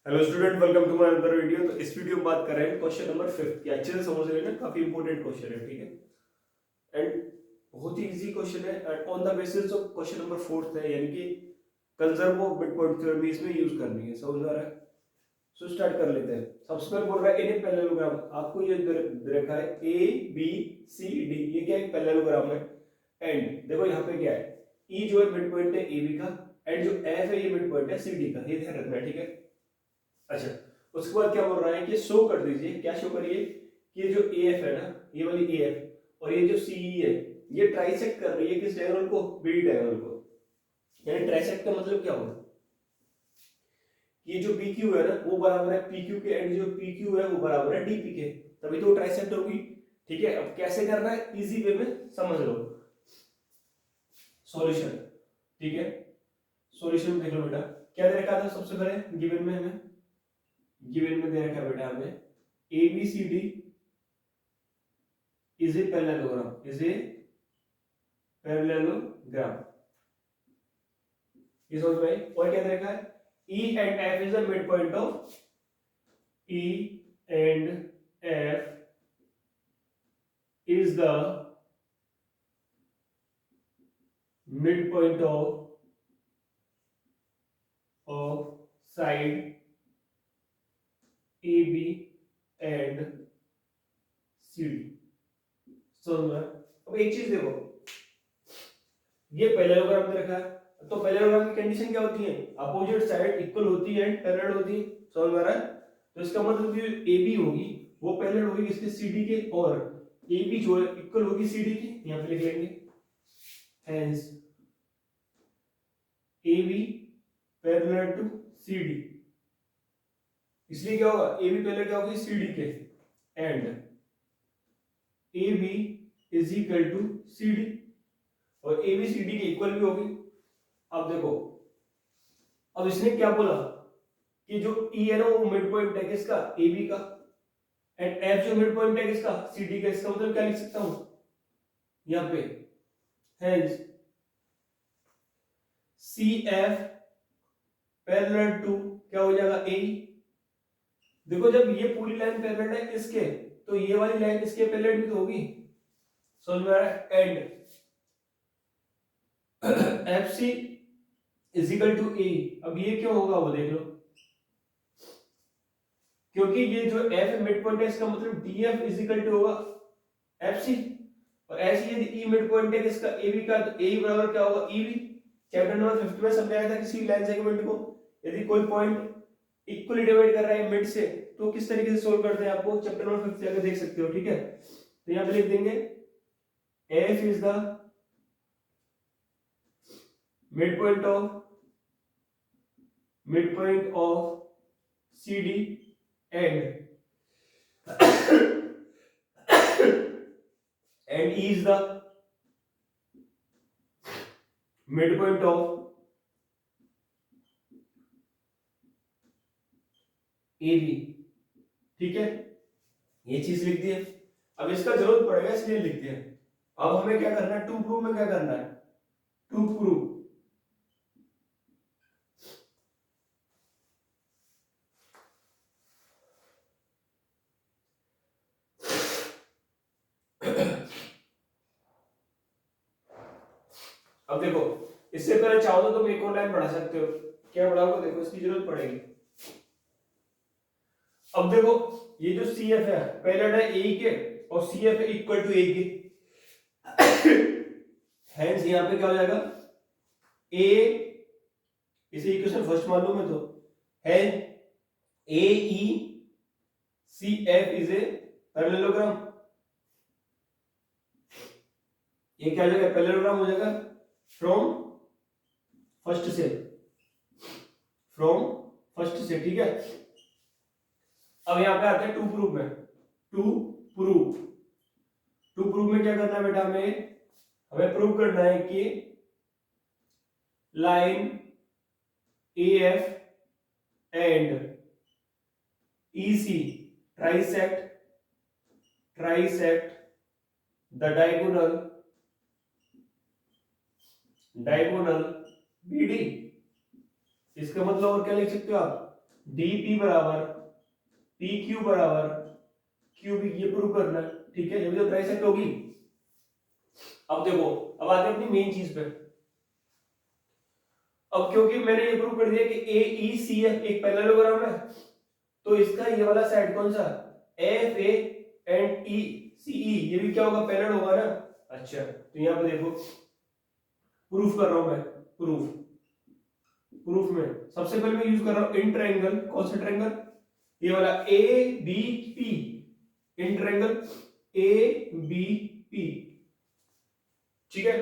Hello student, welcome to my another video. तो इस video में बात कर रहे हैं क्वेश्चन नंबर 5 की। अच्छे से समझ लेना, काफी इंपॉर्टेंट क्वेश्चन है, ठीक है। एंड बहुत ही इजी क्वेश्चन है and on the basis of question number 4 है, यानी कि conserve of mid point theorem इसमें यूज करनी है। समझ आ रहा है? सो स्टार्ट कर लेते हैं। सबसे पहले बोल रहा है इन ए पैरेललोग्राम। आपको ये दे रखा है ए बी सी डी, ये क्या है? पैरेललोग्राम है। एंड देखो यहाँ पे क्या है, ई जो है मिड पॉइंट है ए बी का, एंड जो एफ है ये मिड पॉइंट है सी डी का। ये ध्यान रखना है, ठीक है। अच्छा, उसके बाद क्या बोल रहा है कि शो कर दीजिए। क्या शो करिए कि ये जो ए एफ है ना, ये वाली ए एफ और ये जो सी ई है, ये ट्राइसेक्ट कर रही है किस डायगोनल को? बी डायगोनल को। यानी ट्राइसेक्ट का मतलब क्या होगा? ये जो पी क्यू है ना, वो बराबर है पी क्यू के, एंड जो पी क्यू है वो बराबर है डी पी के, तभी तो ट्राइसेक्ट होगी। ठीक है, अब कैसे करना है इजी वे में समझ लो। सॉल्यूशन, ठीक है। सॉल्यूशन देख लो बेटा, क्या दे रखा था सबसे पहले गिवन में हमें? गिवन में दे रखा है बेटा हमें A B C D is a parallelogram, is a parallelogram. ये समझ में आई? और क्या दे रखा है? E and F is the midpoint of E and F is the midpoint of side AB and CD। समझ में? अब एक चीज देखो, ये पैरेललोग्राम दे रखा है, तो पैरेललोग्राम की कंडीशन क्या होती है? अपोजिट साइड इक्वल होती है एंड पैरेलल होती है। समझ में आ रहा है? तो इसका मतलब जो AB होगी वो पैरेलल होगी किसके? CD के, और AB जो है इक्वल होगी CD की। यहां पे लिख लेंगे hence AB parallel to CD। इसलिए क्या होगा? AB पैरेलल क्या होगी? CD के, and AB is equal to CD, और AB CD के इक्वल भी होगी। अब देखो, अब इसने क्या बोला कि जो E है ना वो मिड पॉइंट है किसका? AB का, एंड F जो मिड पॉइंट है किसका? CD का। इसका मतलब क्या लिख सकता हूं यहां पे? hence CF पैरेलल टू क्या हो जाएगा? A। देखो, जब ये पूरी लाइन पैरेलल है किसके, तो ये वाली लाइन इसके पैरेलल भी तो होगी। समझ में आ रहा है? And FC is equal to A। अब ये क्यों होगा वो देख लो, क्योंकि ये जो F मिड पॉइंट है इसका मतलब DF इज इक्वल टू होगा FC, और ऐसे यदि E मिड पॉइंट है किसका? AB का, तो A बराबर क्या होगा? EB। चैप्टर नंबर 50 में समझाया था किसी लाइन सेगमेंट को यदि कोई पॉइंट इक्वली डिवाइड कर रहा है मिड से, तो किस तरीके से सोल्व करते हैं आपको चैप्टर नंबर 50 जाकर देख सकते हो, ठीक है। तो यहां पे लिख देंगे F is the mid point of CD and E is the midpoint of AB। ठीक है, ये चीज लिख दी है। अब इसका जरूरत पड़ेगा इसलिए लिख दिया। अब हमें क्या करना है? टू प्रूव में क्या करना है? टू प्रूव अब देखो, इससे पहले चाहो तो तुम एक और लाइन बढ़ा सकते हो। क्या बढ़ाओगे? देखो, इसकी जरूरत पड़ेगी। अब देखो, ये जो CF है पैरेलल है A के, और CF है इक्वल टू A के। हेंस यहां पे क्या हो जाएगा? A, इसे इक्वेशन फर्स्ट मालूम है तो है AECF इज ए पैरेललोग्राम। ये क्या हो जाएगा? पैरेललोग्राम हो जाएगा फ्रॉम फर्स्ट से, ठीक है। अब यहां पे आते हैं टू प्रूफ में। टू प्रूफ टू प्रूफ में क्या करना है बेटा? हमें प्रूव करना है कि line AF and EC trisect the diagonal BD। इसका मतलब और क्या लिख सकते हो आप? डी पी बराबर पी क्यू बराबर क्यू बी, ये प्रूव करना है, ठीक है। ये जो ट्राइसेक्ट होगी। अब देखो, अब आते हैं अपनी मेन चीज पे। अब क्योंकि मैंने ये प्रूव कर दिया कि ए ई सी एफ एक पैरेललोग्राम है, तो इसका ये वाला साइड कौन सा, एफ ए एंड ई सी ई, ये भी क्या होगा, पैरेलल होगा ना। अच्छा, तो यहाँ पे देखो प्रूफ कर रहा हूं मैं। प्रूफ में सबसे पहले मैं यूज कर रहा हूं इन ट्रायंगल। कौन सा ट्रायंगल, ये वाला A B P, in triangle A B P, ठीक है।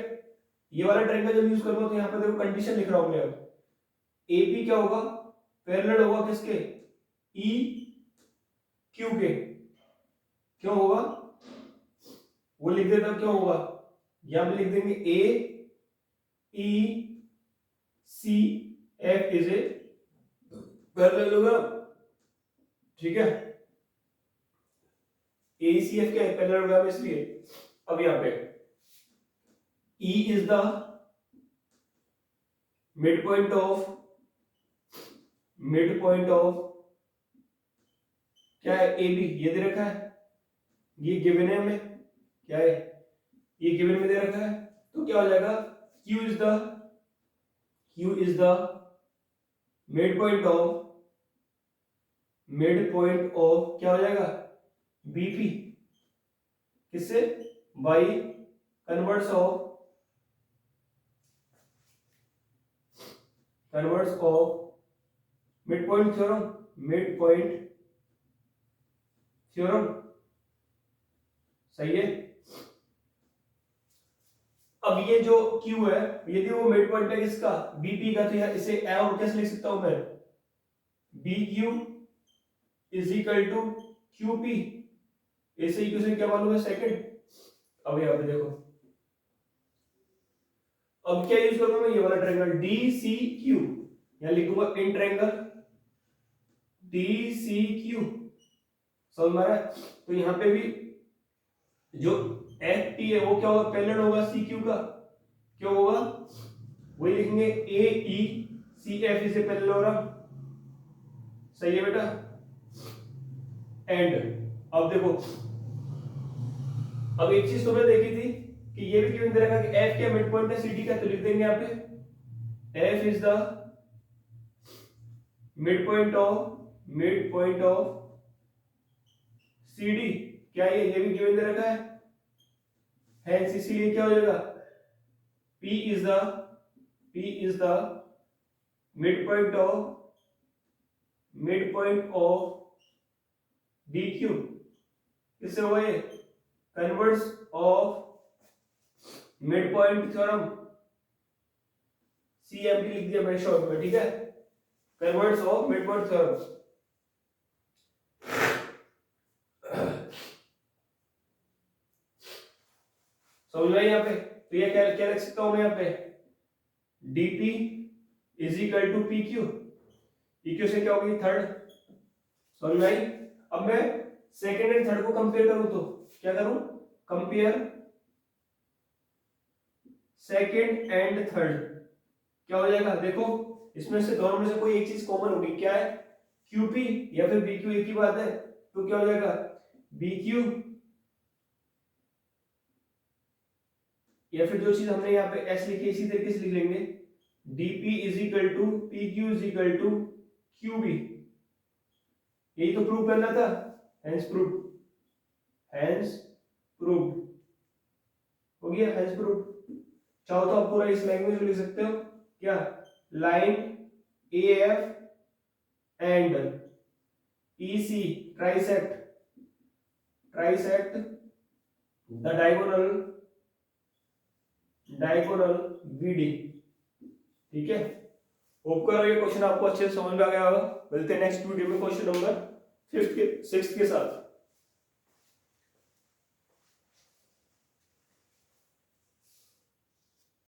ये वाला ट्रायंगल जब यूज कर रहा हूं तो यहाँ पे देखो कंडीशन लिख रहा हूं मैं। अब ए पी क्या होगा, पैरेलल होगा किसके, ई क्यू के। क्यों होगा वो लिख देता हूं, क्यों होगा, यहां पे लिख देंगे A E C F is a parallelogram, ठीक है। ए सी एफ क्या है, पैरेललोग्राम, इसलिए। अब यहां पे E is the midpoint of क्या है, ए बी, ये दे रखा है, ये गिवन है हमें, क्या है, ये गिवन में दे रखा है। तो क्या हो जाएगा, Q is the midpoint of क्या हो जाएगा, BP, किससे, by converse of midpoint theorem, सही है। अब ये जो Q है, यदि वो मिड पॉइंट है किसका, BP का, तो इसे और कैसे लिख सकता हूं मैं, BQ is equal to QP, ऐसे इक्वेशन क्या मालूम है, सेकंड। अब यहां पे देखो, अब क्या यूज करूंगा मैं, ये वाला ट्रायंगल DCQ, यहां लिखूंगा इन ट्रायंगल DCQ, समझ में आ रहा है। तो यहां पे भी जो FP है वो क्या होगा, पैरेलल होगा CQ का, क्यों होगा, वही लिखेंगे AECF इज ए पैरेललोग्राम, सही है बेटा। एंड अब देखो, अब एक चीज तुमने देखी थी कि ये भी क्यों दे रखा कि F क्या मिड पॉइंट है CD का, तो लिख देंगे यहाँ पे F is the mid point of CD, क्या ये भी गिवन दे रखा है, हेंस इसीलिए क्या हो जाएगा, P is the mid point of DQ, किससे हुआ ये, converse of mid point theorem, CMP लिख दिया मैंने शॉर्ट में, ठीक है, converse of mid point theorem. समझ में यहाँ पे, तो ये क्या लिख सकता हूं मैं यहाँ पे, DP is equal to PQ, equation क्या होगी, थर्ड, समझ में आई। अब मैं सेकंड एंड थर्ड को कंपेयर करूं तो क्या करूं, कंपेयर सेकंड एंड थर्ड, क्या हो जाएगा, देखो इसमें से दोनों में से कोई एक चीज कॉमन होगी, क्या है, QP या फिर BQ, एक ही बात है। तो क्या हो जाएगा, BQ या फिर जो चीज हमने यहाँ पे S लिखी इसी तरीके से लिख लेंगे, DP is equal to PQ is equal to QB, यही तो प्रूव करना था, हेंस प्रूव हो गया, हेंस प्रूव। चाहो तो आप पूरा इस लैंग्वेज में लिख सकते हो, क्या, line AF and EC trisect the diagonal BD, ठीक है। होप कर रहा हूं ये क्वेश्चन आपको अच्छे से समझ में आ गया होगा। मिलते हैं नेक्स्ट वीडियो में क्वेश्चन नंबर 5 के 6 के साथ।